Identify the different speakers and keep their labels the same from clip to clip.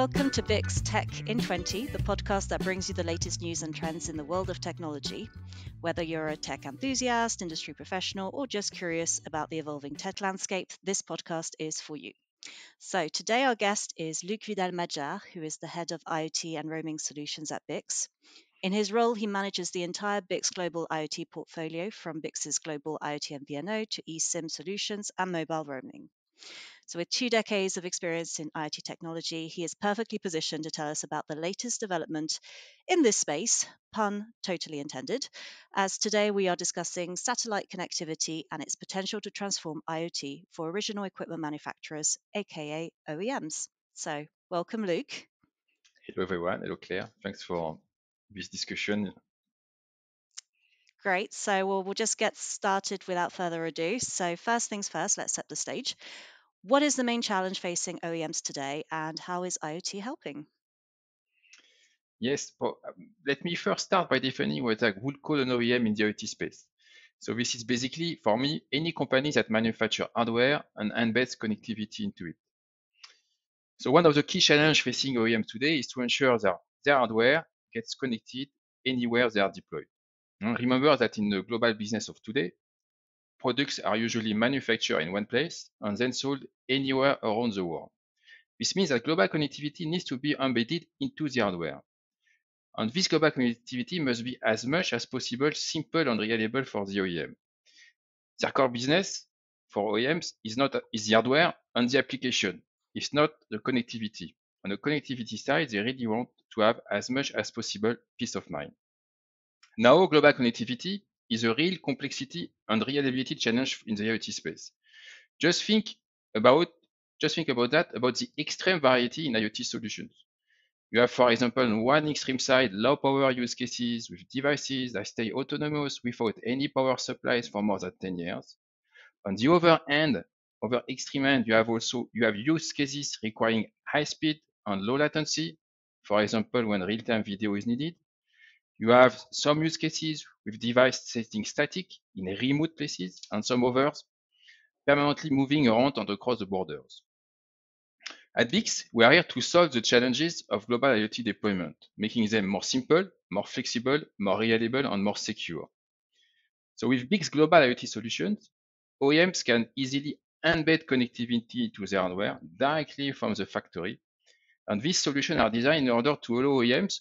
Speaker 1: Welcome to BIC's Tech in 20, the podcast that brings you the latest news and trends in the world of technology. Whether you're a tech enthusiast, industry professional, or just curious about the evolving tech landscape, this podcast is for you. So today our guest is Luc Vidal-Majar, who is the head of IoT and roaming solutions at BICS. In his role, he manages the entire BICS global IoT portfolio, from BICS's global IoT MVNO to eSIM solutions and mobile roaming. So with 2 decades of experience in IoT technology, he is perfectly positioned to tell us about the latest development in this space, pun totally intended, as today we are discussing satellite connectivity and its potential to transform IoT for original equipment manufacturers, aka OEMs. So welcome, Luc.
Speaker 2: Hello everyone, hello Claire. Thanks for this discussion.
Speaker 1: Great. So we'll just get started without further ado. So first things first, let's set the stage. What is the main challenge facing OEMs today, and how is IoT helping?
Speaker 2: Yes, let me first start by defining what I would call an OEM in the IoT space. So this is basically, for me, any company that manufacture hardware and embeds connectivity into it. So one of the key challenges facing OEMs today is to ensure that their hardware gets connected anywhere they are deployed. Remember that in the global business of today, products are usually manufactured in one place and then sold anywhere around the world. This means that global connectivity needs to be embedded into the hardware. And this global connectivity must be as much as possible simple and reliable for the OEM. Their core business for OEMs is the hardware and the application. It's not the connectivity. On the connectivity side, they really want to have as much as possible peace of mind. Now, global connectivity is a real complexity and reliability challenge in the IoT space. Just think about that, about the extreme variety in IoT solutions. You have, for example, on one extreme side, low power use cases with devices that stay autonomous without any power supplies for more than 10 years. On the other extreme end, you have use cases requiring high speed and low latency, for example, when real-time video is needed. You have some use cases with device setting static in remote places, and some others permanently moving around and across the borders. At BICS, we are here to solve the challenges of global IoT deployment, making them more simple, more flexible, more reliable, and more secure. So with BICS global IoT solutions, OEMs can easily embed connectivity to their hardware directly from the factory. And these solutions are designed in order to allow OEMs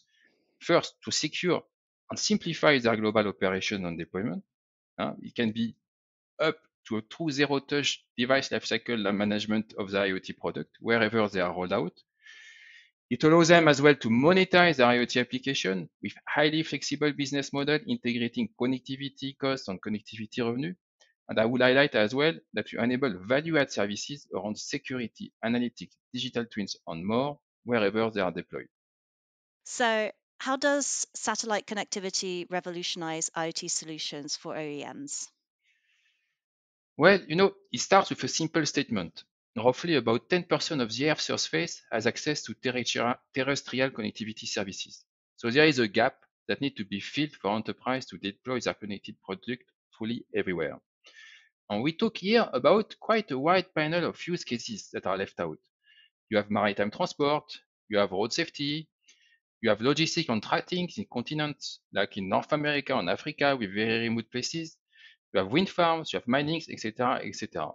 Speaker 2: first to secure and simplify their global operation and deployment. It can be up to a true zero-touch device lifecycle management of the IoT product wherever they are rolled out. It allows them as well to monetize their IoT application with highly flexible business model integrating connectivity costs and connectivity revenue. And I would highlight as well that we enable value-add services around security, analytics, digital twins, and more wherever they are deployed.
Speaker 1: So, how does satellite connectivity revolutionize IoT solutions for OEMs?
Speaker 2: Well, it starts with a simple statement. Roughly about 10% of the Earth's surface has access to terrestrial connectivity services. So there is a gap that needs to be filled for enterprise to deploy their connected product fully everywhere. And we talk here about quite a wide panel of use cases that are left out. You have maritime transport, you have road safety, you have logistics and tracking in continents like in North America and Africa with very remote places. You have wind farms, you have minings, etc., etc.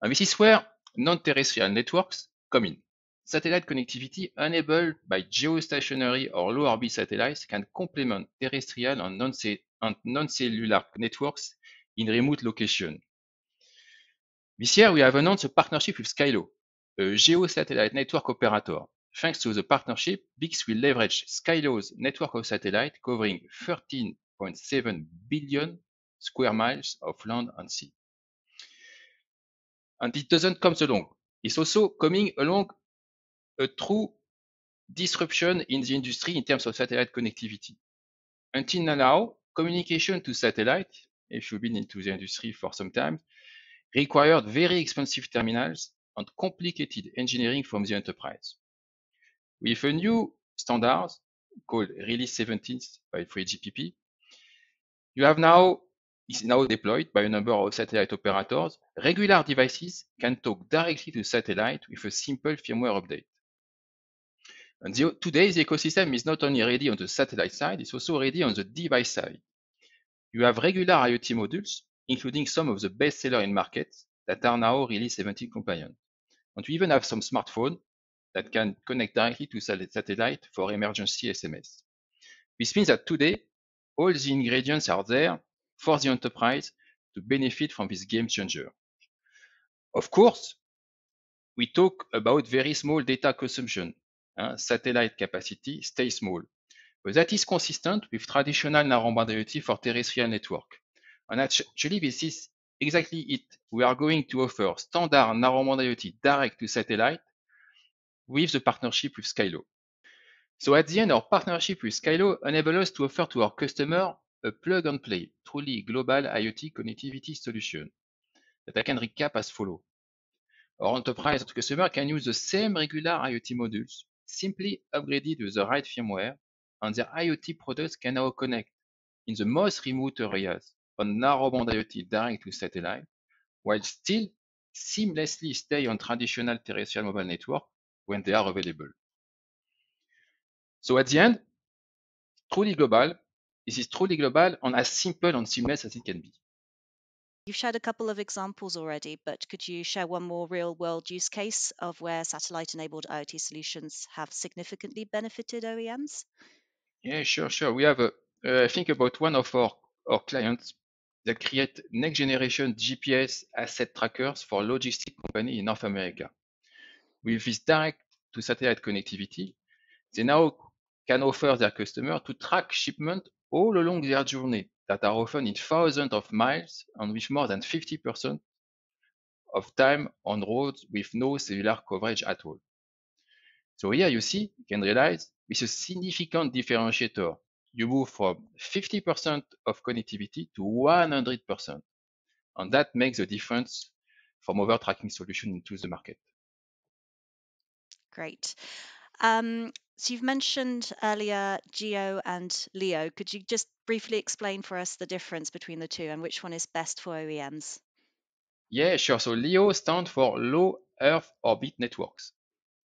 Speaker 2: And this is where non-terrestrial networks come in. Satellite connectivity enabled by geostationary or low orbit satellites can complement terrestrial and non-cellular networks in remote location. This year, we have announced a partnership with Skylo, a geo-satellite network operator. Thanks to the partnership, BICS will leverage Skylo's network of satellites covering 13.7 billion square miles of land and sea. And it doesn't come along. It's also coming along a true disruption in the industry in terms of satellite connectivity. Until now, communication to satellite, if you've been into the industry for some time, required very expensive terminals and complicated engineering from the enterprise. With a new standard called Release 17 by 3GPP, is now deployed by a number of satellite operators. Regular devices can talk directly to satellite with a simple firmware update. And today, the ecosystem is not only ready on the satellite side, it's also ready on the device side. You have regular IoT modules, including some of the best sellers in markets that are now Release 17 compliant. And we even have some smartphones that can connect directly to satellite for emergency SMS. This means that today, all the ingredients are there for the enterprise to benefit from this game changer. Of course, we talk about very small data consumption. Satellite capacity stays small. But that is consistent with traditional narrowband IoT for terrestrial network. And actually, this is exactly it. We are going to offer standard narrowband IoT direct to satellite with the partnership with Skylo. So at the end, our partnership with Skylo enables us to offer to our customer a plug-and-play, truly global IoT connectivity solution that I can recap as follows. Our enterprise customer can use the same regular IoT modules, simply upgraded with the right firmware, and their IoT products can now connect in the most remote areas on narrowband IoT direct to satellite, while still seamlessly stay on traditional terrestrial mobile network when they are available. So at the end, truly global, this is truly global and as simple and seamless as it can be.
Speaker 1: You've shared a couple of examples already, but could you share one more real-world use case of where satellite-enabled IoT solutions have significantly benefited OEMs?
Speaker 2: Yeah, sure. We have think about one of our clients that create next generation GPS asset trackers for logistic company in North America. With this direct to satellite connectivity, they now can offer their customer to track shipment all along their journey that are often in thousands of miles and with more than 50% of time on roads with no cellular coverage at all. So here you see, you can realize with a significant differentiator. You move from 50% of connectivity to 100%. And that makes a difference from other tracking solution into the market.
Speaker 1: Great. So you've mentioned earlier GEO and LEO. Could you just briefly explain for us the difference between the two and which one is best for OEMs?
Speaker 2: Yeah, sure. So LEO stands for Low Earth Orbit Networks,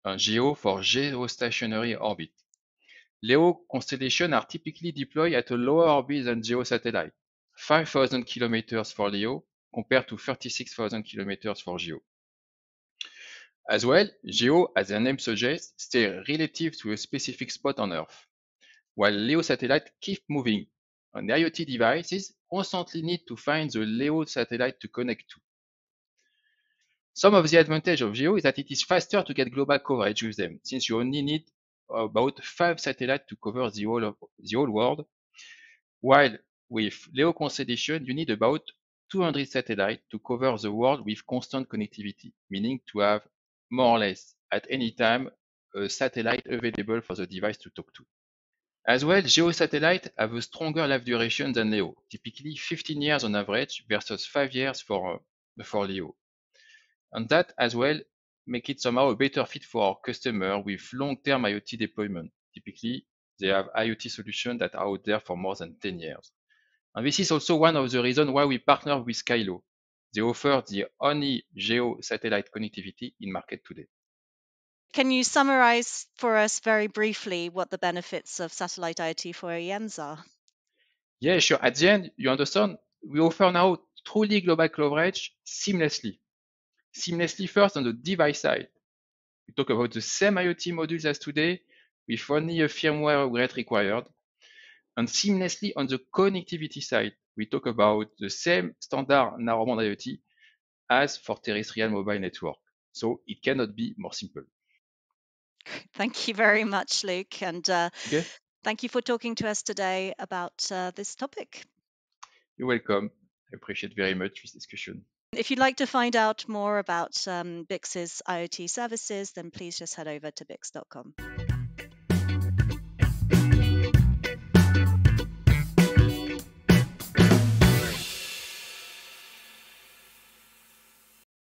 Speaker 2: and GEO for Geostationary Orbit. LEO constellations are typically deployed at a lower orbit than GEO satellite, 5,000 kilometers for LEO compared to 36,000 kilometers for GEO. As well, GEO, as the name suggests, stays relative to a specific spot on Earth, while LEO satellites keep moving, and the IoT devices constantly need to find the LEO satellite to connect to. Some of the advantage of GEO is that it is faster to get global coverage with them, since you only need about 5 satellites to cover the whole world, while with LEO constellation, you need about 200 satellites to cover the world with constant connectivity, meaning to have more or less at any time a satellite available for the device to talk to. As well, GEO satellites have a stronger life duration than LEO, typically 15 years on average versus 5 years for LEO. And that as well make it somehow a better fit for our customer with long-term IoT deployment. Typically, they have IoT solutions that are out there for more than 10 years. And this is also one of the reasons why we partner with Skylo. They offer the only GEO satellite connectivity in market today.
Speaker 1: Can you summarize for us very briefly what the benefits of satellite IoT for OEMs are?
Speaker 2: Yeah, sure. At the end, you understand, we offer now truly global coverage seamlessly. Seamlessly first on the device side. We talk about the same IoT modules as today with only a firmware upgrade required. And seamlessly on the connectivity side, we talk about the same standard narrowband IoT as for terrestrial mobile network. So it cannot be more simple.
Speaker 1: Thank you very much, Luc, and
Speaker 2: Okay,
Speaker 1: thank you for talking to us today about this topic.
Speaker 2: you're welcome. I appreciate very much this discussion.
Speaker 1: If you'd like to find out more about Bix's IoT services, then please just head over to bix.com.